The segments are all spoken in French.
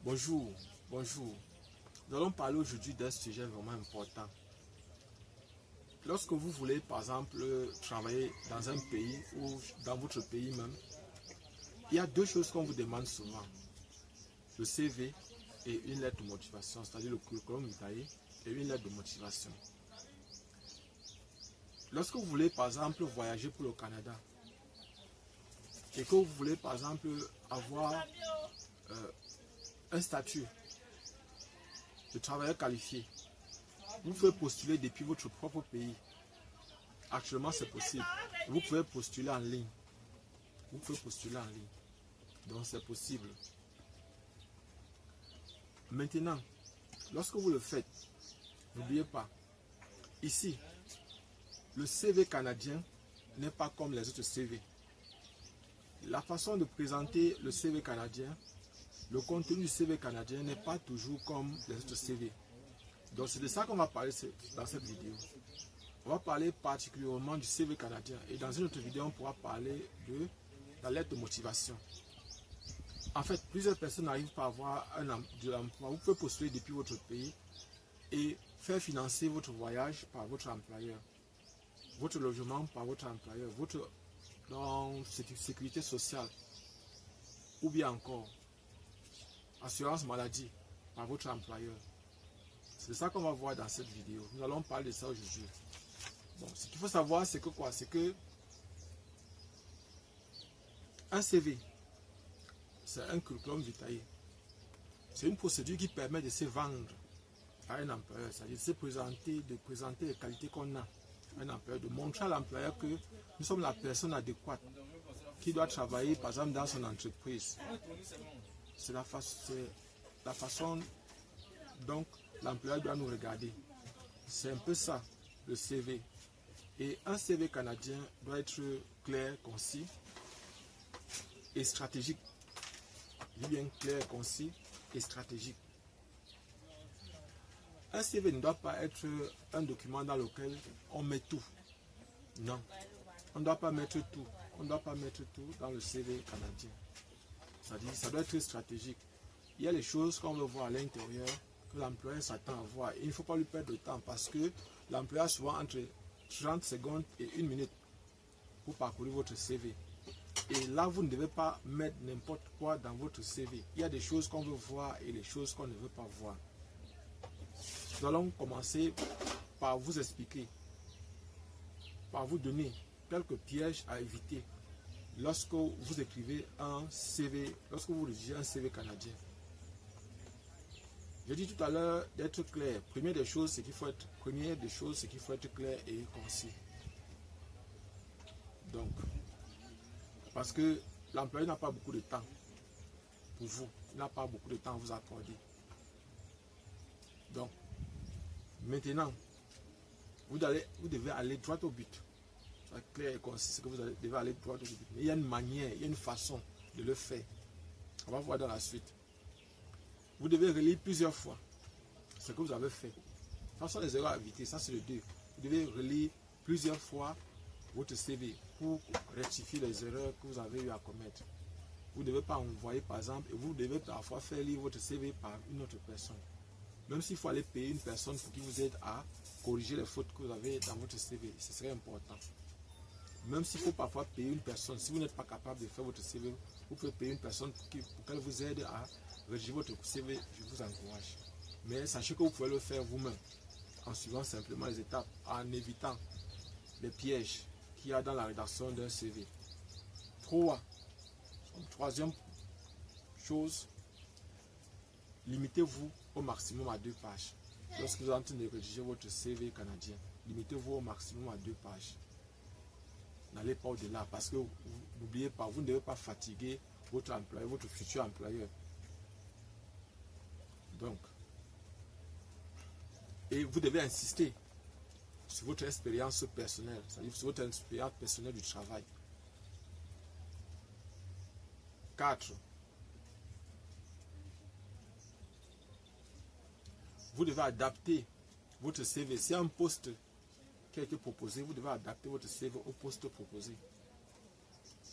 Bonjour, bonjour. Nous allons parler aujourd'hui d'un sujet vraiment important. Lorsque vous voulez, par exemple, travailler dans un pays ou dans votre pays même, il y a deux choses qu'on vous demande souvent. Le CV et une lettre de motivation, c'est-à-dire le curriculum vitae et une lettre de motivation. Lorsque vous voulez, par exemple, voyager pour le Canada et que vous voulez, par exemple, avoir un statut de travailleur qualifié, vous pouvez postuler depuis votre propre pays. Actuellement, c'est possible. Vous pouvez postuler en ligne. Vous pouvez postuler en ligne. Donc, c'est possible. Maintenant, lorsque vous le faites, n'oubliez pas, ici, le CV canadien n'est pas comme les autres CV. La façon de présenter le CV canadien, le contenu du CV canadien n'est pas toujours comme les autres CV. Donc, c'est de ça qu'on va parler dans cette vidéo. On va parler particulièrement du CV canadien. Et dans une autre vidéo, on pourra parler de la lettre de motivation. En fait, plusieurs personnes n'arrivent pas à avoir de l'emploi. Vous pouvez postuler depuis votre pays et faire financer votre voyage par votre employeur, votre logement par votre employeur, votre sécurité sociale, ou bien encore assurance maladie par votre employeur. C'est ça qu'on va voir dans cette vidéo. Nous allons parler de ça aujourd'hui. Bon, ce qu'il faut savoir, c'est que quoi? C'est que un CV, c'est un curriculum vitae. C'est une procédure qui permet de se vendre à un employeur, c'est-à-dire de présenter les qualités qu'on a à un employeur, de montrer à l'employeur que nous sommes la personne adéquate qui doit travailler, par exemple, dans son entreprise. C'est la façon dont l'employeur doit nous regarder. C'est un peu ça, le CV. Et un CV canadien doit être clair, concis et stratégique. Je dis bien clair, concis et stratégique. Un CV ne doit pas être un document dans lequel on met tout. Non. On ne doit pas mettre tout. On ne doit pas mettre tout dans le CV canadien. C'est-à-dire, ça doit être stratégique. Il y a les choses qu'on veut voir à l'intérieur que l'employeur s'attend à voir. Et il ne faut pas lui perdre de temps parce que l'employeur a souvent entre 30 secondes et 1 minute pour parcourir votre CV. Et là, vous ne devez pas mettre n'importe quoi dans votre CV. Il y a des choses qu'on veut voir et les choses qu'on ne veut pas voir. Nous allons commencer par vous expliquer, par vous donner quelques pièges à éviter lorsque vous écrivez un CV, lorsque vous rédigez un CV canadien. J'ai dit tout à l'heure d'être clair. Première des choses, c'est qu'il faut être clair et concis. Donc, parce que l'employeur n'a pas beaucoup de temps pour vous. Il n'a pas beaucoup de temps à vous accorder. Donc, maintenant, vous devez aller droit au but. C'est clair et concis, c'est que vous devez aller droit au but. Mais il y a une manière, il y a une façon de le faire. On va voir dans la suite. Vous devez relire plusieurs fois ce que vous avez fait. Ça sont les erreurs à éviter, ça c'est le 2. Vous devez relire plusieurs fois votre CV pour rectifier les erreurs que vous avez eu à commettre. Vous ne devez pas envoyer par exemple, et vous devez parfois faire lire votre CV par une autre personne. Même s'il faut aller payer une personne pour qui vous aide à corriger les fautes que vous avez dans votre CV, ce serait important. Même s'il faut parfois payer une personne, si vous n'êtes pas capable de faire votre CV, vous pouvez payer une personne pour qu'elle vous aide à rédiger votre CV, je vous encourage. Mais sachez que vous pouvez le faire vous-même, en suivant simplement les étapes, en évitant les pièges qu'il y a dans la rédaction d'un CV. Troisième chose, limitez-vous au maximum à 2 pages. Lorsque vous êtes en train de rédiger votre CV canadien, limitez-vous au maximum à 2 pages. N'allez pas au-delà parce que n'oubliez pas, vous ne devez pas fatiguer votre employeur, votre futur employeur. Donc, et vous devez insister sur votre expérience personnelle, c'est-à-dire sur votre expérience personnelle du travail. 4. Vous devez adapter votre CV. Si un poste qui a été proposé, vous devez adapter votre CV au poste proposé.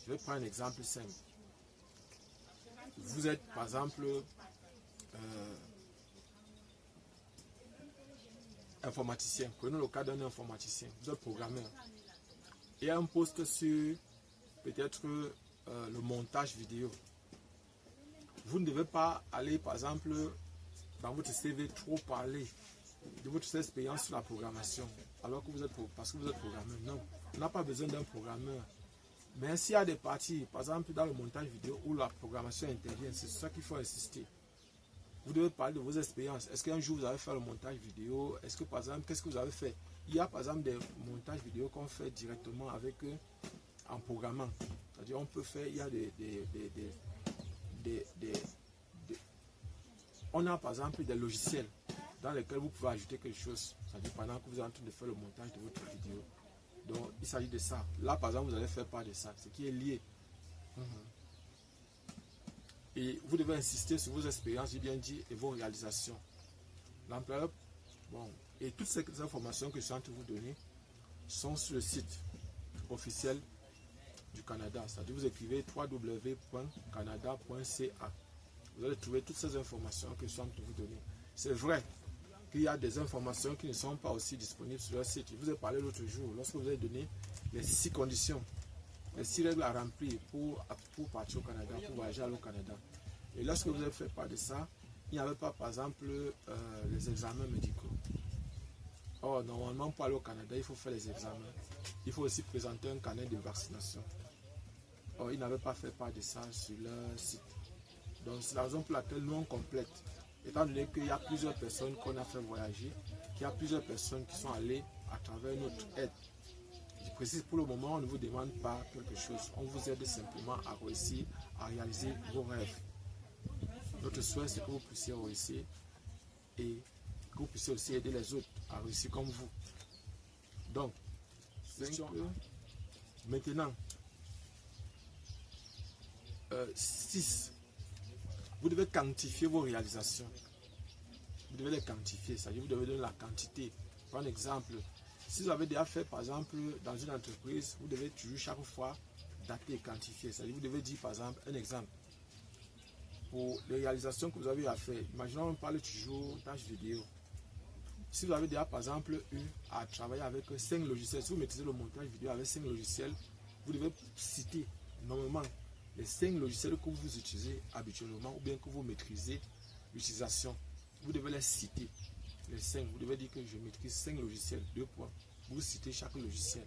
Je vais prendre un exemple simple. Vous êtes, par exemple, informaticien. Prenons le cas d'un informaticien, d'un programmeur. Et un poste sur peut-être le montage vidéo. Vous ne devez pas aller, par exemple, dans votre CV, trop parler de votre expérience sur la programmation, alors que vous êtes, parce que vous êtes programmeur. Non, on n'a pas besoin d'un programmeur. Mais s'il y a des parties, par exemple, dans le montage vidéo où la programmation intervient, c'est sur ça qu'il faut insister. Vous devez parler de vos expériences. Est-ce qu'un jour vous avez fait le montage vidéo? Est-ce que, par exemple, qu'est-ce que vous avez fait? Il y a, par exemple, des montages vidéo qu'on fait directement avec en programmant. C'est-à-dire, on peut faire, il y a on a, par exemple, des logiciels dans lesquels vous pouvez ajouter quelque chose. C'est-à-dire, pendant que vous êtes en train de faire le montage de votre vidéo. Donc, il s'agit de ça. Là, par exemple, vous allez faire part de ça, ce qui est lié. Et vous devez insister sur vos expériences, j'ai bien dit, et vos réalisations. L'employeur, bon, et toutes ces informations que je suis en train de vous donner sont sur le site officiel du Canada. C'est-à-dire, vous écrivez www.canada.ca. Vous allez trouver toutes ces informations que je suis en train de vous donner. C'est vrai qu'il y a des informations qui ne sont pas aussi disponibles sur leur site. Je vous ai parlé l'autre jour, lorsque vous avez donné les 6 conditions, les 6 règles à remplir pour partir au Canada, pour voyager au Canada. Et lorsque vous avez fait part de ça, il n'y avait pas, par exemple, les examens médicaux. Or, normalement, pour aller au Canada, il faut faire les examens. Il faut aussi présenter un carnet de vaccination. Or, ils n'avaient pas fait part de ça sur leur site. Donc, c'est la raison pour laquelle nous, on complète. Étant donné qu'il y a plusieurs personnes qu'on a fait voyager, qu'il y a plusieurs personnes qui sont allées à travers notre aide. Je précise, pour le moment, on ne vous demande pas quelque chose. On vous aide simplement à réussir à réaliser vos rêves. Notre souhait, c'est que vous puissiez réussir et que vous puissiez aussi aider les autres à réussir comme vous. Donc, maintenant, 6. Vous devez quantifier vos réalisations. Vous devez les quantifier, c'est-à-dire vous devez donner la quantité. Par un exemple, si vous avez déjà fait, par exemple, dans une entreprise, vous devez toujours chaque fois dater et quantifier. C'est-à-dire vous devez dire, par exemple, un exemple. Pour les réalisations que vous avez à faire, imaginons on parle toujours tâche vidéo. Si vous avez déjà, par exemple, eu à travailler avec 5 logiciels, si vous maîtrisez le montage vidéo avec 5 logiciels, vous devez citer normalement les 5 logiciels que vous utilisez habituellement ou bien que vous maîtrisez l'utilisation. Vous devez les citer. Les 5, vous devez dire que je maîtrise 5 logiciels, 2 points. Vous citez chaque logiciel.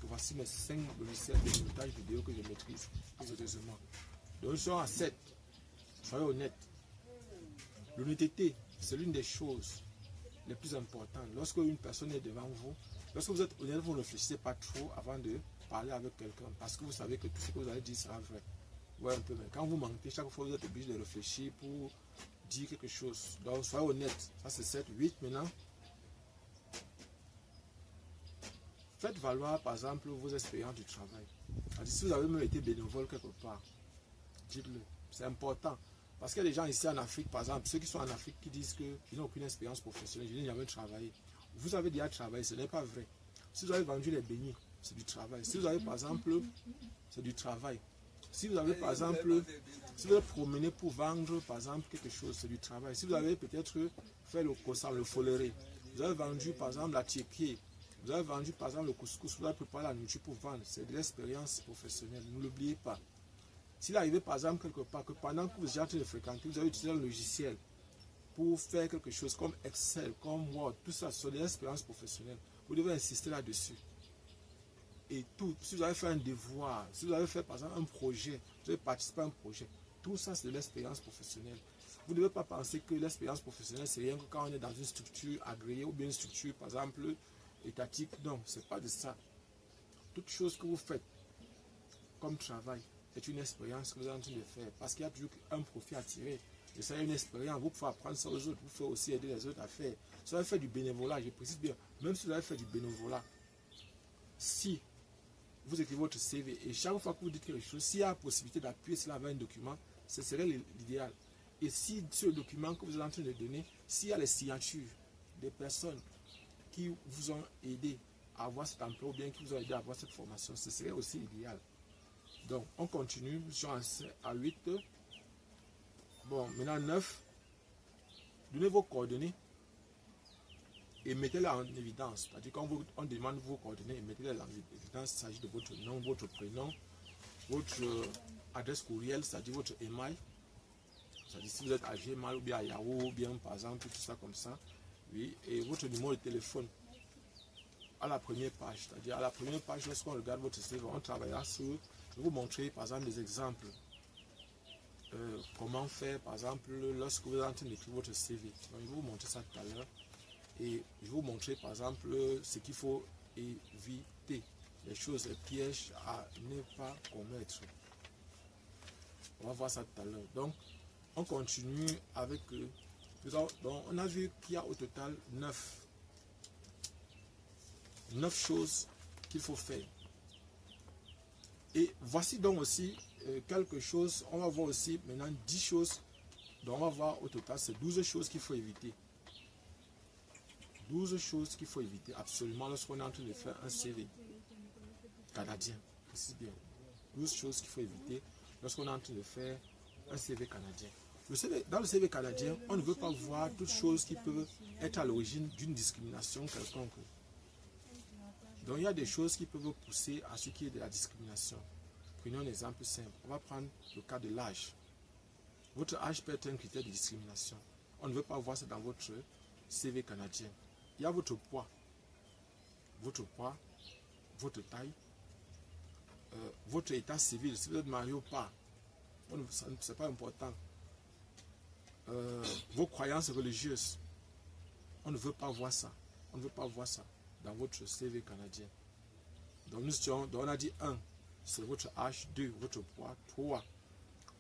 Voici mes 5 logiciels de montage vidéo que je maîtrise sérieusement. Donc, nous sommes à 7. Soyez honnête. L'honnêteté, c'est l'une des choses les plus importantes. Lorsque une personne est devant vous, lorsque vous êtes honnête, vous ne réfléchissez pas trop avant de parler avec quelqu'un, parce que vous savez que tout ce que vous allez dire sera vrai. Ouais, un peu, mais quand vous mentez, chaque fois vous êtes obligé de réfléchir pour dire quelque chose. Donc soyez honnête. Ça c'est 7, 8 maintenant. Faites valoir par exemple vos expériences du travail. Si vous avez même été bénévole quelque part, dites-le. C'est important. Parce qu'il y a des gens ici en Afrique, par exemple, ceux qui sont en Afrique qui disent qu'ils n'ont aucune expérience professionnelle, je n'ai jamais travaillé. Vous avez déjà travaillé, ce n'est pas vrai. Si vous avez vendu les beignets, c'est du travail. Si vous avez par exemple, c'est du travail. Si vous avez par exemple, si vous avez promené pour vendre par exemple quelque chose, c'est du travail. Si vous avez peut-être fait le croissant, le foléré, vous avez vendu par exemple la tiéké, vous avez vendu par exemple le couscous, vous avez préparé la nourriture pour vendre, c'est de l'expérience professionnelle, ne l'oubliez pas. S'il arrivait par exemple quelque part que pendant que vous êtes en train de fréquenter, vous avez utilisé un logiciel pour faire quelque chose comme Excel, comme Word, tout ça, sur des expériences professionnelles, vous devez insister là-dessus. Et tout, si vous avez fait un devoir, si vous avez fait par exemple un projet, vous avez participé à un projet, tout ça c'est de l'expérience professionnelle. Vous ne devez pas penser que l'expérience professionnelle c'est rien que quand on est dans une structure agréée ou bien une structure par exemple étatique. Non, c'est pas de ça. Toute chose que vous faites comme travail est une expérience que vous êtes en train de faire parce qu'il y a toujours un profit à tirer. Et ça, une expérience, vous pouvez apprendre ça aux autres, vous pouvez aussi aider les autres à faire. Si vous avez fait du bénévolat, je précise bien, même si vous avez fait du bénévolat, si vous écrivez votre CV et chaque fois que vous dites quelque chose, s'il y a la possibilité d'appuyer cela avec un document, ce serait l'idéal. Et si sur le document que vous êtes en train de donner, s'il y a les signatures des personnes qui vous ont aidé à avoir cet emploi ou bien qui vous ont aidé à avoir cette formation, ce serait aussi idéal. Donc, on continue, nous sommes à 8. Bon, maintenant 9. donnez vos coordonnées et mettez-les en évidence. C'est-à-dire quand on demande vos coordonnées, mettez-les en évidence. Il s'agit de votre nom, votre prénom, votre adresse courriel, c'est-à-dire votre email. C'est-à-dire si vous êtes à Gmail ou bien à Yahoo, ou bien par exemple, tout ça comme ça. Oui, et votre numéro de téléphone à la première page. C'est-à-dire à la première page, lorsqu'on regarde votre CV, on travaillera sur, je vais vous montrer par exemple des exemples. Comment faire par exemple lorsque vous êtes en train d'écrire votre CV. Donc, je vais vous montrer ça tout à l'heure. Et je vais vous montrer par exemple ce qu'il faut éviter. Les choses, les pièges à ne pas commettre. On va voir ça tout à l'heure. Donc, on continue avec eux. Donc, on a vu qu'il y a au total 9 choses qu'il faut faire. Et voici donc aussi quelque chose. On va voir aussi maintenant 10 choses. Donc, on va voir au total, c'est 12 choses qu'il faut éviter. 12 choses qu'il faut éviter absolument lorsqu'on est en train de faire un CV canadien. Précise bien. 12 choses qu'il faut éviter lorsqu'on est en train de faire un CV canadien. Dans le CV canadien, on ne veut pas voir toutes choses qui peuvent être à l'origine d'une discrimination quelconque. Donc il y a des choses qui peuvent pousser à ce qui est de la discrimination. Prenons un exemple simple. On va prendre le cas de l'âge. Votre âge peut être un critère de discrimination. On ne veut pas voir ça dans votre CV canadien. Il y a votre poids, votre taille, votre état civil, si vous êtes marié ou pas, ce n'est pas important. Vos croyances religieuses, on ne veut pas voir ça. On ne veut pas voir ça dans votre CV canadien. Donc, on a dit 1, c'est votre âge, 2, votre poids, 3,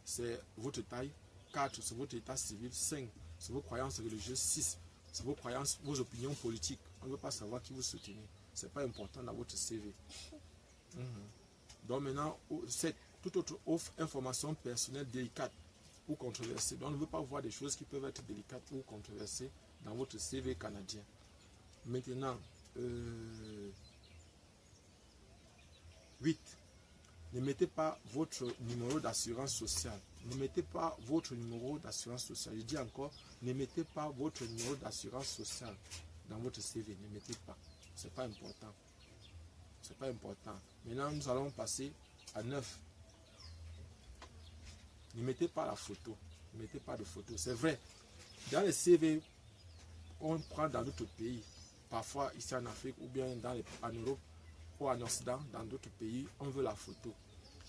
c'est votre taille, 4, c'est votre état civil, 5, c'est vos croyances religieuses, 6, c'est vos croyances, vos opinions politiques. On ne veut pas savoir qui vous soutenez. Ce n'est pas important dans votre CV. Donc maintenant, 7, toute autre information personnelle délicate ou controversée. Donc on ne veut pas voir des choses qui peuvent être délicates ou controversées dans votre CV canadien. Maintenant, 8. Ne mettez pas votre numéro d'assurance sociale. Ne mettez pas votre numéro d'assurance sociale. Je dis encore, ne mettez pas votre numéro d'assurance sociale dans votre CV. Ne mettez pas. Ce n'est pas important. Ce n'est pas important. Maintenant, nous allons passer à 9. Ne mettez pas la photo. Ne mettez pas de photo. C'est vrai. Dans les CV qu'on prend dans d'autres pays, parfois ici en Afrique ou bien en Europe ou en Occident, dans d'autres pays, on veut la photo.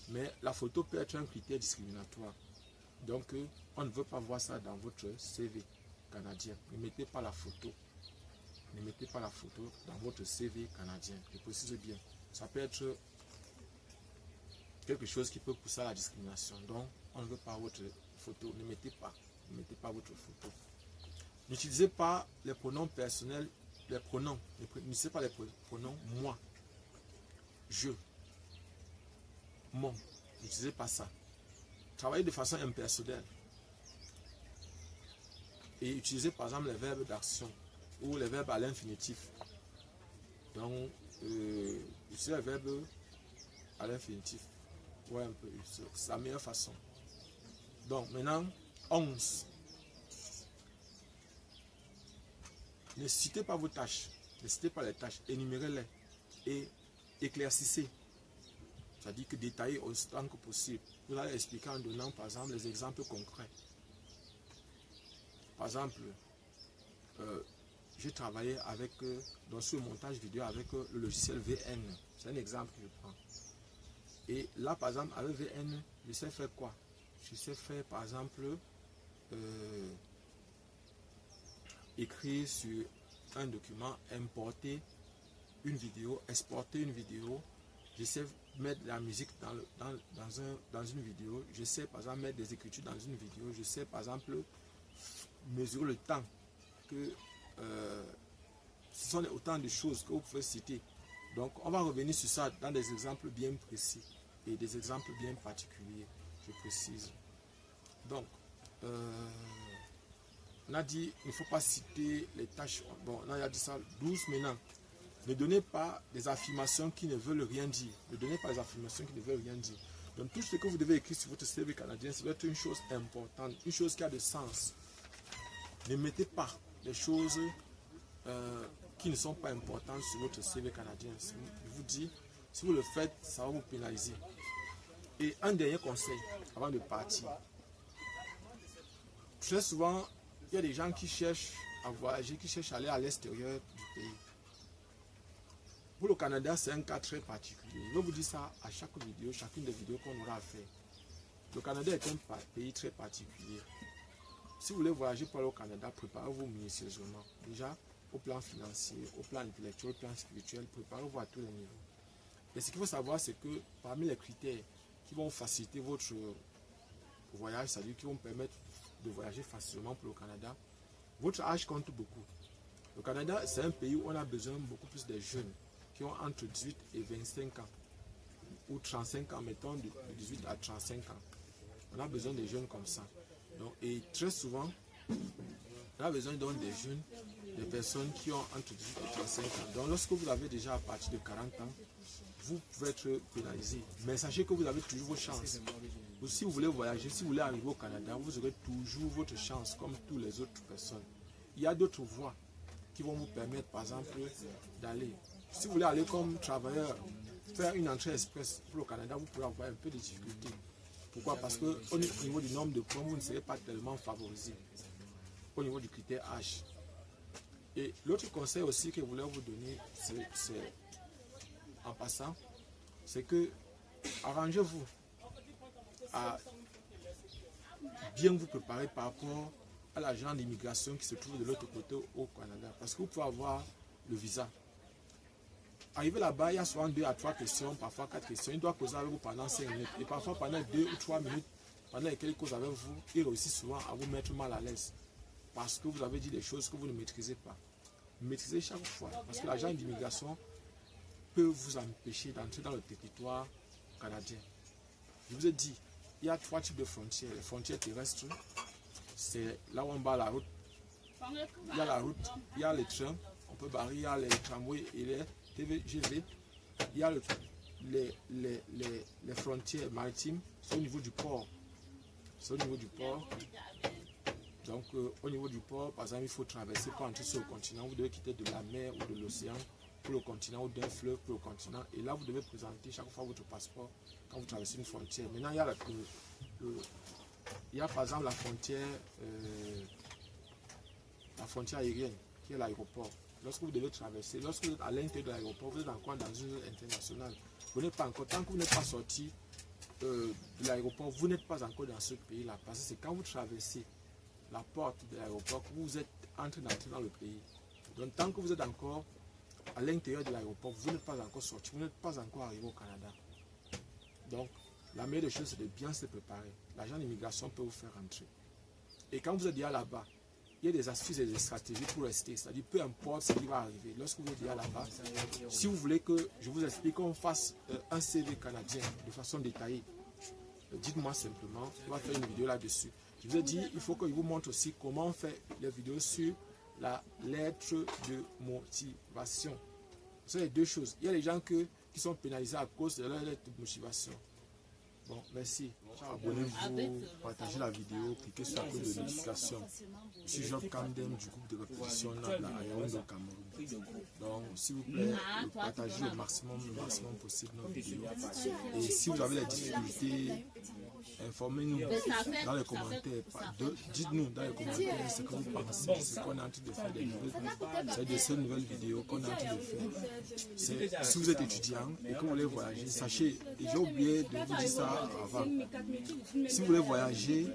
Mais la photo peut être un critère discriminatoire. Donc, on ne veut pas voir ça dans votre CV canadien. Ne mettez pas la photo. Ne mettez pas la photo dans votre CV canadien. Je précise bien. Ça peut être quelque chose qui peut pousser à la discrimination. Donc, on ne veut pas votre photo. Ne mettez pas. Ne mettez pas votre photo. N'utilisez pas les pronoms personnels. Les pronoms. N'utilisez pas les pronoms moi, je, mon. N'utilisez pas ça. Travaillez de façon impersonnelle. Et utilisez par exemple les verbes d'action ou les verbes à l'infinitif. Donc, utilisez les verbes à l'infinitif. Ouais, un peu. C'est la meilleure façon. Donc, maintenant, 11. Ne citez pas vos tâches. Ne citez pas les tâches. Énumérez-les. Et éclaircissez. C'est-à-dire que détaillez autant que possible. Vous allez expliquer en donnant, par exemple, les exemples concrets. Par exemple, j'ai travaillé avec, dans ce montage vidéo avec le logiciel VN. C'est un exemple que je prends. Et là, par exemple, avec VN, je sais faire quoi? Je sais faire, par exemple, écrire sur un document, importer une vidéo, exporter une vidéo. Je sais mettre la musique dans une vidéo. Je sais, par exemple, mettre des écritures dans une vidéo. Je sais, par exemple, mesurer le temps. Ce sont autant de choses que vous pouvez citer. Donc, on va revenir sur ça dans des exemples bien précis et des exemples bien particuliers, je précise. Donc, on a dit il ne faut pas citer les tâches. Bon, on a dit ça 12 maintenant. Ne donnez pas des affirmations qui ne veulent rien dire. Ne donnez pas des affirmations qui ne veulent rien dire. Donc, tout ce que vous devez écrire sur votre CV canadien, ça doit être une chose importante, une chose qui a de sens. Ne mettez pas des choses qui ne sont pas importantes sur votre CV canadien. Je vous dis, si vous le faites, ça va vous pénaliser. Et un dernier conseil avant de partir. Très souvent, il y a des gens qui cherchent à voyager, qui cherchent à aller à l'extérieur du pays. Pour le Canada, c'est un cas très particulier. Je vais vous dire ça à chaque vidéo, chacune des vidéos qu'on aura à faire. Le Canada est un pays très particulier. Si vous voulez voyager pour aller au Canada, préparez-vous minutieusement. Déjà, au plan financier, au plan intellectuel, au plan spirituel, préparez-vous à tous les niveaux. Et ce qu'il faut savoir, c'est que parmi les critères qui vont faciliter votre voyage, c'est-à-dire qui vont permettre de voyager facilement pour le Canada, votre âge compte beaucoup. Le Canada, c'est un pays où on a besoin beaucoup plus de jeunes qui ont entre 18 et 25 ans, ou 35 ans, mettons de 18 à 35 ans. On a besoin de jeunes comme ça. Donc, et très souvent, on a besoin donc des jeunes, des personnes qui ont entre 18 et 35 ans. Donc lorsque vous avez déjà à partir de 40 ans, vous pouvez être pénalisé. Mais sachez que vous avez toujours vos chances. Si vous voulez voyager, si vous voulez arriver au Canada, vous aurez toujours votre chance comme toutes les autres personnes. Il y a d'autres voies qui vont vous permettre, par exemple, d'aller. Si vous voulez aller comme travailleur, faire une entrée express pour le Canada, vous pourrez avoir un peu de difficultés. Pourquoi? Parce qu'au niveau du nombre de points, vous ne serez pas tellement favorisé au niveau du critère H. Et l'autre conseil aussi que je voulais vous donner, c'est en passant, c'est que arrangez-vous à bien vous préparer par rapport à l'agent d'immigration qui se trouve de l'autre côté au Canada. Parce que vous pouvez avoir le visa. Arrivé là-bas, il y a souvent 2 à 3 questions, parfois 4 questions. Il doit causer avec vous pendant 5 minutes. Et parfois pendant 2 ou 3 minutes, pendant lesquelles il cause avec vous, il réussit souvent à vous mettre mal à l'aise. Parce que vous avez dit des choses que vous ne maîtrisez pas. Maîtrisez chaque fois. Parce que l'agent d'immigration peut vous empêcher d'entrer dans le territoire canadien. Je vous ai dit, il y a 3 types de frontières. Les frontières terrestres, c'est là où on bat la route. Il y a la route, il y a les trains, on peut barrer, il y a les tramways et les TGV. Il y a les frontières maritimes, c'est au niveau du port. C'est au niveau du port. Donc, au niveau du port, par exemple, il faut traverser pour entrer sur le continent. Vous devez quitter de la mer ou de l'océan pour le continent ou d'un fleuve pour le continent. Et là, vous devez présenter chaque fois votre passeport quand vous traversez une frontière. Maintenant, il y a par exemple la frontière aérienne, qui est l'aéroport. Lorsque vous devez traverser, lorsque vous êtes à l'intérieur de l'aéroport, vous êtes encore dans une zone internationale. Vous n'êtes pas encore, tant que vous n'êtes pas sorti de l'aéroport, vous n'êtes pas encore dans ce pays-là. Parce que c'est quand vous traversez la porte de l'aéroport que vous êtes entré dans le pays. Donc tant que vous êtes encore à l'intérieur de l'aéroport, vous n'êtes pas encore sorti, vous n'êtes pas encore arrivé au Canada. Donc la meilleure des choses, c'est de bien se préparer. L'agent d'immigration peut vous faire entrer. Et quand vous êtes déjà là-bas, il y a des astuces et des stratégies pour rester. C'est-à-dire, peu importe ce qui va arriver. Lorsque vous êtes déjà là-bas, si vous voulez que je vous explique qu'on fasse un CV canadien de façon détaillée, dites-moi simplement, on va faire une vidéo là-dessus. Je vous ai dit, il faut que je vous montre aussi comment on fait les vidéos sur la lettre de motivation. Ce sont les deux choses. Il y a des gens qui sont pénalisés à cause de leur lettre de motivation. Bon, merci. Abonnez-vous, partagez la vidéo, cliquez sur la cloche de notification. Je suis Job Camden du groupe de répétition Nabla à Yaoundé au Cameroun. Donc, s'il vous plaît, partagez le maximum possible nos vidéos. Et si vous avez des difficultés, informez-nous dans les commentaires. Dites-nous dans les commentaires ce que vous pensez, ce qu'on est en train de faire, c'est de ces nouvelles vidéos qu'on est en train de faire. Si vous êtes étudiant et que vous voulez voyager, sachez, et j'ai oublié de vous dire ça avant. Si vous voulez voyager,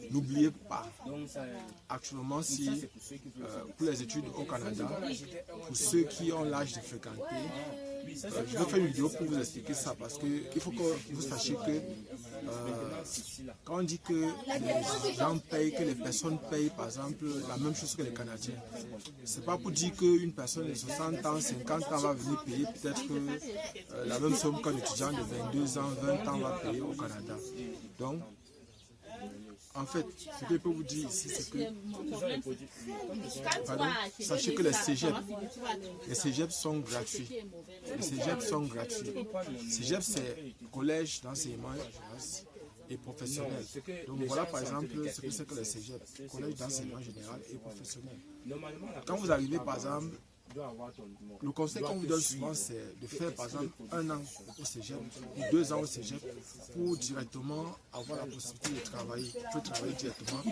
n'oubliez pas. Actuellement, pour les études au Canada, pour ceux qui ont l'âge de fréquenter, je vais faire une vidéo pour vous expliquer ça parce qu'il faut que vous sachiez que quand on dit que les gens payent, que les personnes payent par exemple la même chose que les Canadiens, c'est pas pour dire qu'une personne de 60 ans, 50 ans va venir payer peut-être la même somme qu'un étudiant de 22 ans, 20 ans va payer au Canada. Donc, en fait, ce que je peux vous dire ici, c'est que sachez que les cégeps sont gratuits. Les cégeps sont gratuits. Cégep, c'est collège d'enseignement et professionnel. Donc voilà par exemple ce que c'est que le cégep, collège d'enseignement général et professionnel. Quand vous arrivez par exemple, le conseil qu'on vous donne souvent c'est de faire par exemple 1 an au cégep ou 2 ans au cégep pour directement avoir la possibilité de travailler. Vous pouvez travailler directement,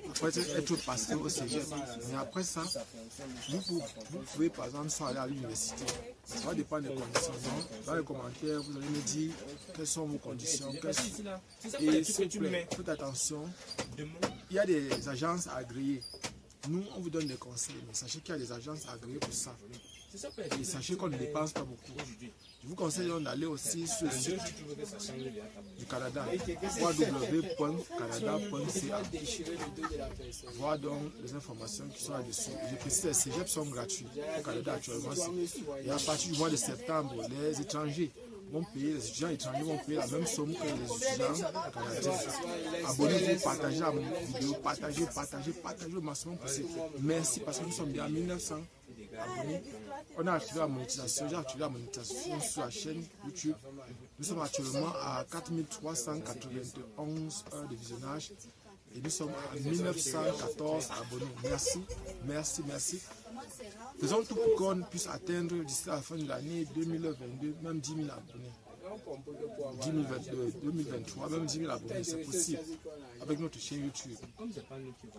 après être passé au cégep. Mais après ça, vous pouvez par exemple sans aller à l'université. Ça va dépendre des conditions. Donc, dans les commentaires, vous allez me dire quelles sont vos conditions. Et s'il vous plaît, faites attention, il y a des agences agréées. Nous, on vous donne des conseils, mais sachez qu'il y a des agences agréées pour ça. Et sachez qu'on ne dépense pas beaucoup. Je vous conseille d'aller aussi sur le site du Canada, www.canada.ca, voir donc les informations qui sont là-dessus. Je précise que les cégeps sont gratuits au Canada actuellement. Et à partir du mois de septembre, les étrangers vont payer, les étudiants étrangers vont payer la même somme que les étudiants canadiens. Abonnez-vous, partagez la vidéo, partagez au maximum possible. Merci parce que nous sommes déjà à 1900 abonnés. On a activé la monétisation, j'ai activé la monétisation sur la chaîne YouTube. Nous sommes actuellement à 4391 heures de visionnage et nous sommes à 1914 abonnés. Merci, merci, merci. Faisons tout pour qu'on puisse atteindre d'ici la fin de l'année 2022, même 10 000 abonnés. 2022, 2023, même 10 000 abonnés, c'est possible. Avec notre chaîne YouTube,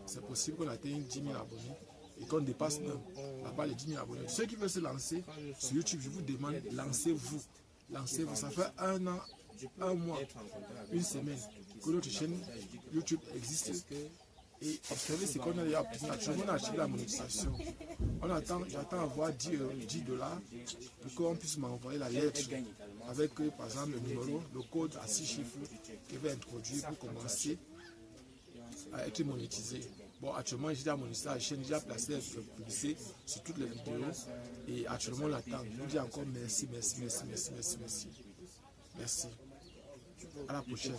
c'est possible qu'on atteigne 10 000 abonnés et qu'on dépasse même la barre des 10 000 abonnés. Ceux qui veulent se lancer sur YouTube, je vous demande, lancez-vous. Lancez-vous. Ça fait 1 an, 1 mois, 1 semaine que notre chaîne YouTube existe. Et observez ce qu'on a déjà obtenu. Actuellement, on a acheté la monétisation. J'attends avoir 10 $ pour qu'on puisse m'envoyer la lettre avec, par exemple, le numéro, le code à 6 chiffres qui va introduire pour commencer à être monétisé. Bon, actuellement, j'ai déjà monétisé la chaîne, j'ai déjà placé la publicité sur toutes les vidéos et actuellement, on attend. Je vous dis encore merci, merci, merci, merci, merci, merci. Merci. À la prochaine.